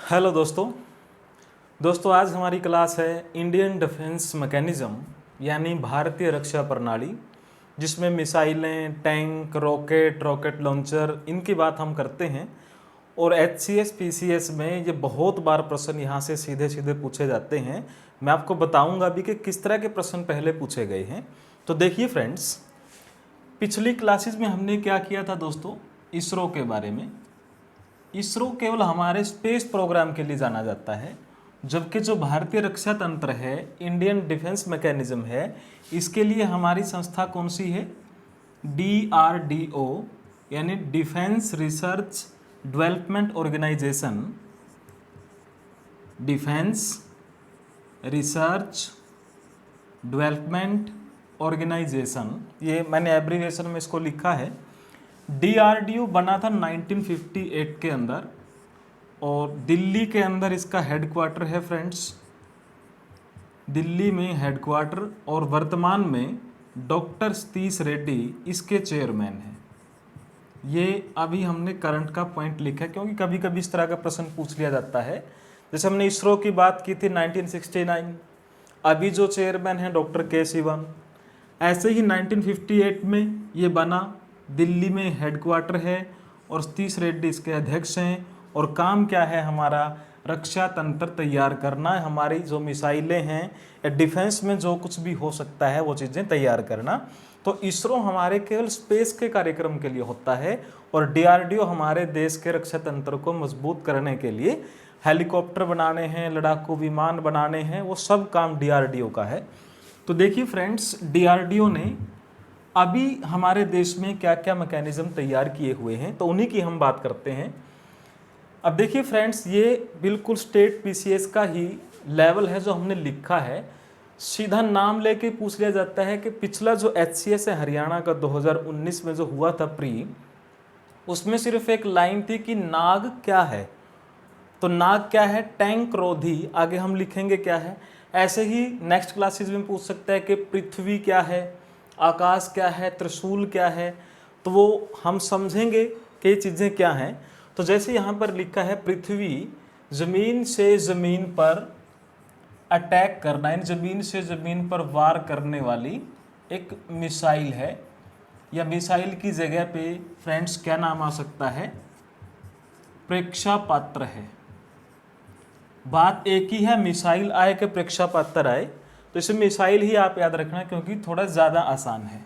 Hello दोस्तों आज हमारी क्लास है इंडियन डिफेंस मैकेनिज्म यानी भारतीय रक्षा प्रणाली, जिसमें मिसाइलें, टैंक, रॉकेट लॉन्चर इनकी बात हम करते हैं। और HCS PCS में ये बहुत बार प्रश्न यहाँ से सीधे सीधे पूछे जाते हैं। मैं आपको बताऊंगा भी कि किस तरह के प्रश्न पहले पूछे गए हैं। तो देखिए फ्रेंड्स, पिछली क्लासेस में हमने क्या किया था दोस्तों, इसरो के बारे में। इसरो केवल हमारे स्पेस प्रोग्राम के लिए जाना जाता है, जबकि जो भारतीय रक्षा तंत्र है, इंडियन डिफेंस मैकेनिज्म है, इसके लिए हमारी संस्था कौन सी है? DRDO यानी defence research development organisation. Defence research development organisation, ये मैंने एब्रीविएशन में इसको लिखा है। DRDO बना था 1958 के अंदर और दिल्ली के अंदर इसका हेडक्वार्टर है फ्रेंड्स। दिल्ली में हेडक्वार्टर, और वर्तमान में डॉक्टर सतीश रेड्डी इसके चेयरमैन हैं। ये अभी हमने करंट का पॉइंट लिखा है, क्योंकि कभी कभी इस तरह का प्रश्न पूछ लिया जाता है। जैसे हमने इसरो की बात की थी 1969, अभी जो चेयरमैन हैं डॉक्टर के सिवन। ऐसे ही 1958 में ये बना, दिल्ली में हेडक्वार्टर है और सतीश रेड्डी इसके अध्यक्ष हैं। और काम क्या है हमारा? रक्षा तंत्र तैयार करना, हमारी जो मिसाइलें हैं या डिफेंस में जो कुछ भी हो सकता है वो चीज़ें तैयार करना। तो इसरो हमारे केवल स्पेस के कार्यक्रम के लिए होता है, और DRDO हमारे देश के रक्षा तंत्र को मजबूत करने के लिए हेलीकॉप्टर बनाने हैं, लड़ाकू विमान बनाने हैं, वो सब काम DRDO का है। तो देखिए फ्रेंड्स, DRDO ने अभी हमारे देश में क्या क्या मैकेनिज्म तैयार किए हुए हैं, तो उन्हीं की हम बात करते हैं। अब देखिए फ्रेंड्स, ये बिल्कुल स्टेट PCS का ही लेवल है जो हमने लिखा है। सीधा नाम लेके पूछ लिया जाता है कि पिछला जो HCS है हरियाणा का 2019 में जो हुआ था प्री, उसमें सिर्फ एक लाइन थी कि नाग क्या है। तो नाग क्या है? टैंक रोधी। आगे हम लिखेंगे क्या है। ऐसे ही नेक्स्ट क्लासेस में पूछ सकता है कि पृथ्वी क्या है, आकाश क्या है, त्रिशूल क्या है। तो वो हम समझेंगे कि ये चीज़ें क्या हैं। तो जैसे यहाँ पर लिखा है, पृथ्वी जमीन से जमीन पर अटैक करना, यानी जमीन से जमीन पर वार करने वाली एक मिसाइल है। या मिसाइल की जगह पे फ्रेंड्स क्या नाम आ सकता है? प्रेक्षा पात्र है। बात एक ही है, मिसाइल आए कि प्रेक्षा पात्र आए, तो इसे मिसाइल ही आप याद रखना, क्योंकि थोड़ा ज़्यादा आसान है।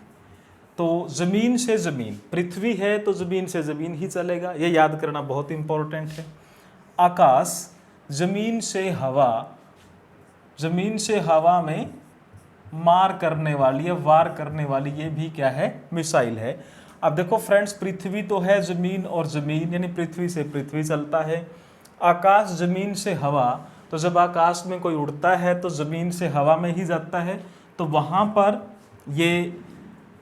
तो ज़मीन से ज़मीन, पृथ्वी है तो ज़मीन से ज़मीन ही चलेगा, ये याद करना बहुत इंपॉर्टेंट है। आकाश, ज़मीन से हवा, ज़मीन से हवा में मार करने वाली या वार करने वाली, ये भी क्या है? मिसाइल है। अब देखो फ्रेंड्स, पृथ्वी तो है ज़मीन और ज़मीन, यानी पृथ्वी से पृथ्वी चलता है। आकाश ज़मीन से हवा, तो जब आकाश में कोई उड़ता है तो ज़मीन से हवा में ही जाता है, तो वहाँ पर ये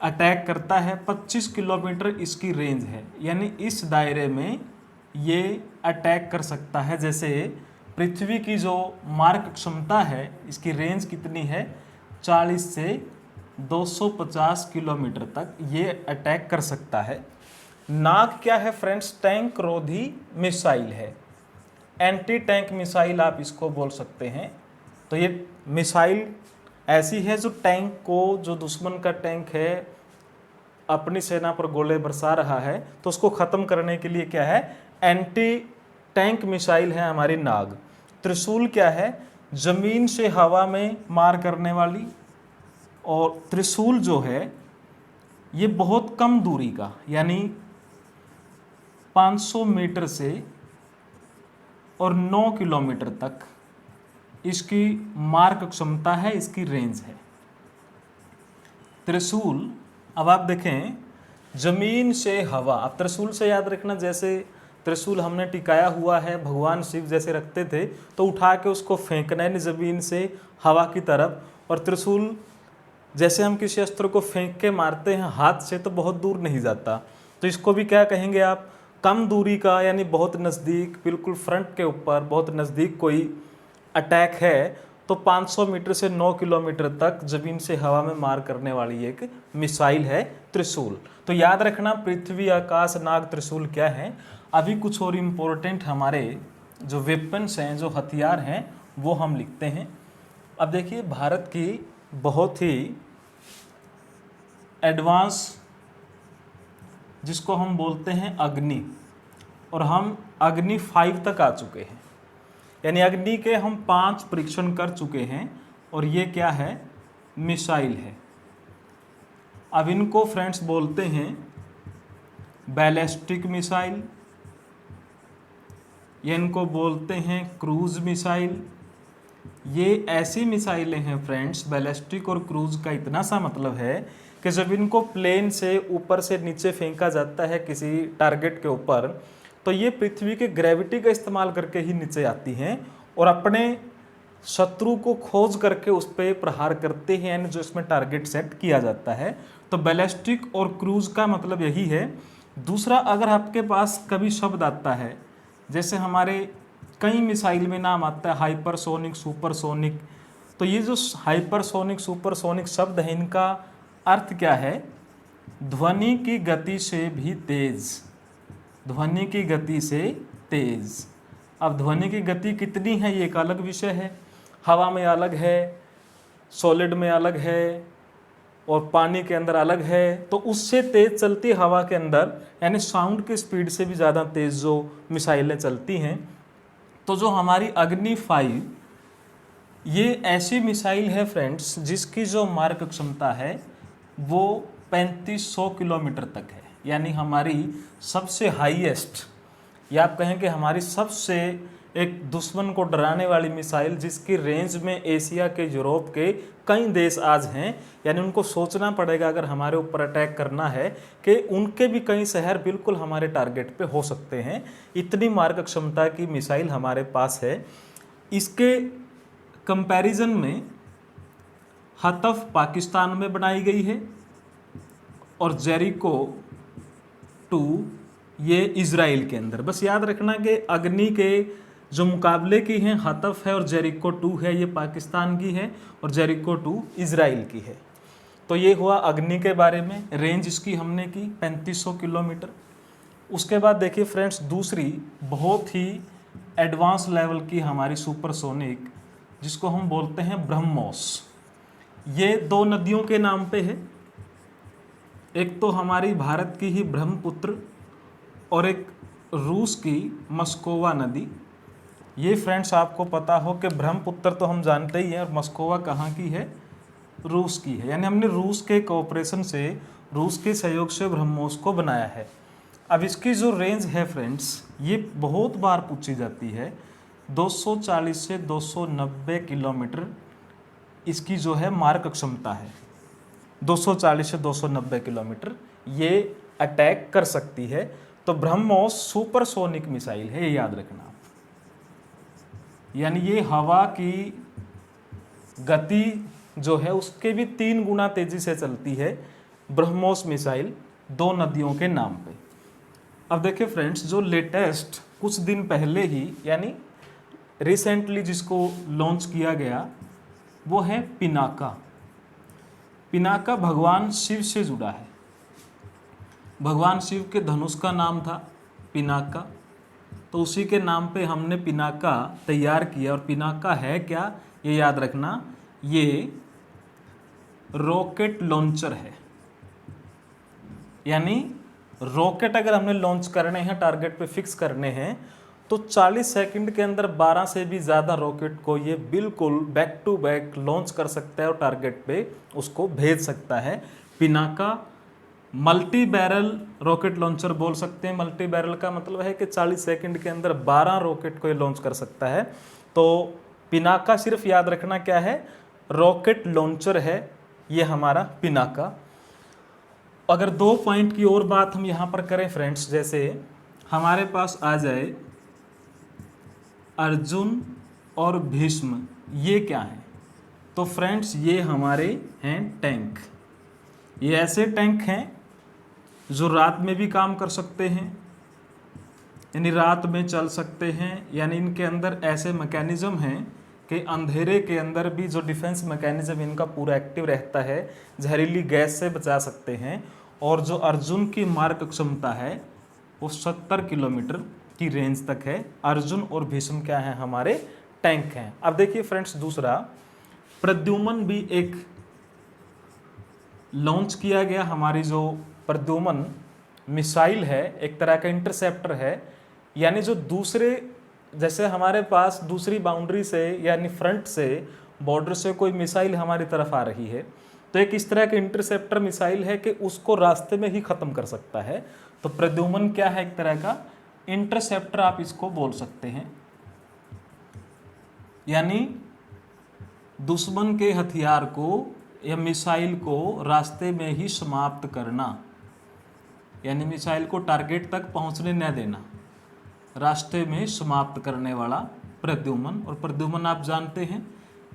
अटैक करता है। 25 किलोमीटर इसकी रेंज है, यानी इस दायरे में ये अटैक कर सकता है। जैसे पृथ्वी की जो मारक क्षमता है, इसकी रेंज कितनी है? 40 से 250 किलोमीटर तक ये अटैक कर सकता है। नाग क्या है फ्रेंड्स? टैंक रोधी मिसाइल है, एंटी टैंक मिसाइल आप इसको बोल सकते हैं। तो ये मिसाइल ऐसी है जो टैंक को, जो दुश्मन का टैंक है अपनी सेना पर गोले बरसा रहा है, तो उसको ख़त्म करने के लिए क्या है? एंटी टैंक मिसाइल है हमारी नाग। त्रिशूल क्या है? ज़मीन से हवा में मार करने वाली। और त्रिशूल जो है ये बहुत कम दूरी का, यानी 500 मीटर से और 9 किलोमीटर तक इसकी मारक क्षमता है, इसकी रेंज है। त्रिशूल, अब आप देखें, जमीन से हवा। अब त्रिशूल से याद रखना, जैसे त्रिशूल हमने टिकाया हुआ है, भगवान शिव जैसे रखते थे, तो उठा के उसको फेंकना है जमीन से हवा की तरफ। और त्रिशूल जैसे हम किसी अस्त्र को फेंक के मारते हैं हाथ से, तो बहुत दूर नहीं जाता। तो इसको भी क्या कहेंगे आप? कम दूरी का, यानी बहुत नज़दीक, बिल्कुल फ्रंट के ऊपर बहुत नज़दीक कोई अटैक है, तो 500 मीटर से 9 किलोमीटर तक ज़मीन से हवा में मार करने वाली एक मिसाइल है त्रिशूल। तो याद रखना, पृथ्वी, आकाश, नाग, त्रिशूल क्या है। अभी कुछ और इम्पोर्टेंट हमारे जो वेपन्स हैं, जो हथियार हैं, वो हम लिखते हैं। अब देखिए भारत की बहुत ही एडवांस, जिसको हम बोलते हैं अग्नि, और हम अग्नि 5 तक आ चुके हैं, यानी अग्नि के हम 5 परीक्षण कर चुके हैं, और ये क्या है, मिसाइल है। अब इनको फ्रेंड्स बोलते हैं बैलिस्टिक मिसाइल, ये इनको बोलते हैं क्रूज मिसाइल। ये ऐसी मिसाइलें हैं फ्रेंड्स, बैलिस्टिक और क्रूज का इतना सा मतलब है कि जब इनको प्लेन से ऊपर से नीचे फेंका जाता है किसी टारगेट के ऊपर, तो ये पृथ्वी के ग्रेविटी का इस्तेमाल करके ही नीचे आती हैं और अपने शत्रु को खोज करके उस पर प्रहार करते हैं, यानी जो इसमें टारगेट सेट किया जाता है। तो बैलिस्टिक और क्रूज का मतलब यही है। दूसरा, अगर आपके पास कभी शब्द आता है, जैसे हमारे कई मिसाइल में नाम आता है हाइपरसोनिक, सुपरसोनिक, तो ये जो हाइपरसोनिक, सुपरसोनिक शब्द है, इनका अर्थ क्या है, ध्वनि की गति से भी तेज, ध्वनि की गति से तेज। अब ध्वनि की गति कितनी है ये एक अलग विषय है, हवा में अलग है, सॉलिड में अलग है, और पानी के अंदर अलग है। तो उससे तेज चलती है हवा के अंदर, यानी साउंड की स्पीड से भी ज़्यादा तेज जो मिसाइलें चलती हैं। तो जो हमारी अग्नि 5, ये ऐसी मिसाइल है फ्रेंड्स जिसकी जो मारक क्षमता है वो 3500 किलोमीटर तक है, यानी हमारी सबसे हाईएस्ट, या आप कहें कि हमारी सबसे एक दुश्मन को डराने वाली मिसाइल, जिसकी रेंज में एशिया के, यूरोप के कई देश आज हैं, यानी उनको सोचना पड़ेगा अगर हमारे ऊपर अटैक करना है कि उनके भी कई शहर बिल्कुल हमारे टारगेट पे हो सकते हैं। इतनी मारक क्षमता की मिसाइल हमारे पास है। इसके कंपैरिजन में हतफ पाकिस्तान में बनाई गई है और जेरिको 2 ये इजराइल के अंदर। बस याद रखना कि अग्नि के जो मुकाबले की हैं हतफ है और जेरिको 2 है, ये पाकिस्तान की है, और जेरिको 2 इजराइल की है। तो ये हुआ अग्नि के बारे में। रेंज इसकी हमने की 3500 किलोमीटर। उसके बाद देखिए फ्रेंड्स, दूसरी बहुत ही एडवांस लेवल की हमारी सुपरसोनिक, जिसको हम बोलते हैं ब्रह्मोस। ये 2 नदियों के नाम पे है, एक तो हमारी भारत की ही ब्रह्मपुत्र और एक रूस की मस्कोवा नदी। ये फ्रेंड्स आपको पता हो कि ब्रह्मपुत्र तो हम जानते ही हैं, और मस्कोवा कहाँ की है, रूस की है, यानी हमने रूस के कोऑपरेशन से, रूस के सहयोग से ब्रह्मोस को बनाया है। अब इसकी जो रेंज है फ्रेंड्स, ये बहुत बार पूछी जाती है, 240 से 290 किलोमीटर इसकी जो है मारक क्षमता है। 240 से 290 किलोमीटर ये अटैक कर सकती है। तो ब्रह्मोस सुपरसोनिक मिसाइल है, ये याद रखना आप, यानी ये हवा की गति जो है उसके भी 3 गुना तेजी से चलती है ब्रह्मोस मिसाइल, 2 नदियों के नाम पे। अब देखिए फ्रेंड्स, जो लेटेस्ट कुछ दिन पहले ही, यानी रिसेंटली जिसको लॉन्च किया गया, वो है पिनाका। पिनाका भगवान शिव से जुड़ा है। भगवान शिव के धनुष का नाम था पिनाका, तो उसी के नाम पे हमने पिनाका तैयार किया। और पिनाका है क्या, ये याद रखना, ये रॉकेट लॉन्चर है। यानी रॉकेट अगर हमने लॉन्च करने हैं, टारगेट पे फिक्स करने हैं, तो 40 सेकंड के अंदर 12 से भी ज़्यादा रॉकेट को ये बिल्कुल बैक टू बैक लॉन्च कर सकता है और टारगेट पे उसको भेज सकता है। Pinaka multi barrel rocket launcher बोल सकते हैं। मल्टी बैरल का मतलब है कि 40 सेकंड के अंदर 12 रॉकेट को ये लॉन्च कर सकता है। तो पिनाका सिर्फ याद रखना क्या है, रॉकेट लॉन्चर है ये हमारा पिनाका। अगर 2 पॉइंट की और बात हम यहाँ पर करें फ्रेंड्स, जैसे हमारे पास आ जाए अर्जुन और भीष्म, ये क्या है, तो फ्रेंड्स ये हमारे हैं टैंक। ये ऐसे टैंक हैं जो रात में भी काम कर सकते हैं, यानी रात में चल सकते हैं, यानी इनके अंदर ऐसे मैकेनिज्म हैं कि अंधेरे के अंदर भी जो डिफेंस मैकेनिज्म इनका पूरा एक्टिव रहता है, जहरीली गैस से बचा सकते हैं। और जो अर्जुन की मारक क्षमता है वो 70 किलोमीटर की रेंज तक है। अर्जुन और भीष्म क्या है, हमारे टैंक हैं। अब देखिए फ्रेंड्स, दूसरा प्रद्युम्न भी एक लॉन्च किया गया। हमारी जो प्रद्युम्न मिसाइल है, एक तरह का इंटरसेप्टर है, यानी जो दूसरे, जैसे हमारे पास दूसरी बाउंड्री से यानी फ्रंट से, बॉर्डर से कोई मिसाइल हमारी तरफ आ रही है, तो एक इस तरह के इंटरसेप्टर मिसाइल है कि उसको रास्ते में ही ख़त्म कर सकता है। तो प्रद्युम्न क्या है, एक तरह का इंटरसेप्टर आप इसको बोल सकते हैं, यानी दुश्मन के हथियार को या मिसाइल को रास्ते में ही समाप्त करना, यानी मिसाइल को टारगेट तक पहुंचने न देना, रास्ते में समाप्त करने वाला प्रद्युम्न। और प्रद्युम्न आप जानते हैं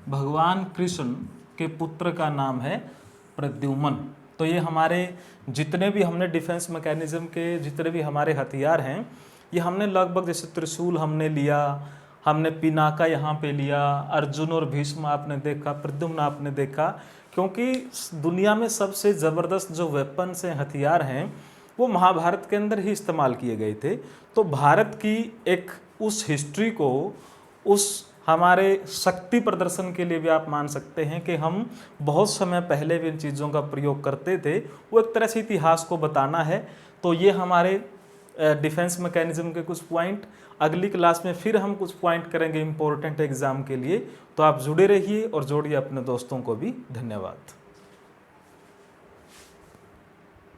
भगवान कृष्ण के पुत्र का नाम है प्रद्युम्न। तो ये हमारे जितने भी हमने डिफेंस मैकेनिज्म के जितने भी हमारे हथियार हैं, ये हमने लगभग, जैसे त्रिशूल हमने लिया, हमने पिनाका यहाँ पे लिया, अर्जुन और भीष्म आपने देखा, प्रद्युम्न आपने देखा, क्योंकि दुनिया में सबसे ज़बरदस्त जो वेपन्स हैं, हथियार हैं, वो महाभारत के अंदर ही इस्तेमाल किए गए थे। तो भारत की एक उस हिस्ट्री को, उस हमारे शक्ति प्रदर्शन के लिए भी आप मान सकते हैं कि हम बहुत समय पहले भी इन चीज़ों का प्रयोग करते थे, वो एक तरह से इतिहास को बताना है। तो ये हमारे डिफेंस मैकेनिज्म के कुछ पॉइंट। अगली क्लास में फिर हम कुछ पॉइंट करेंगे इम्पोर्टेंट एग्जाम के लिए। तो आप जुड़े रहिए और जोड़िए अपने दोस्तों को भी। धन्यवाद।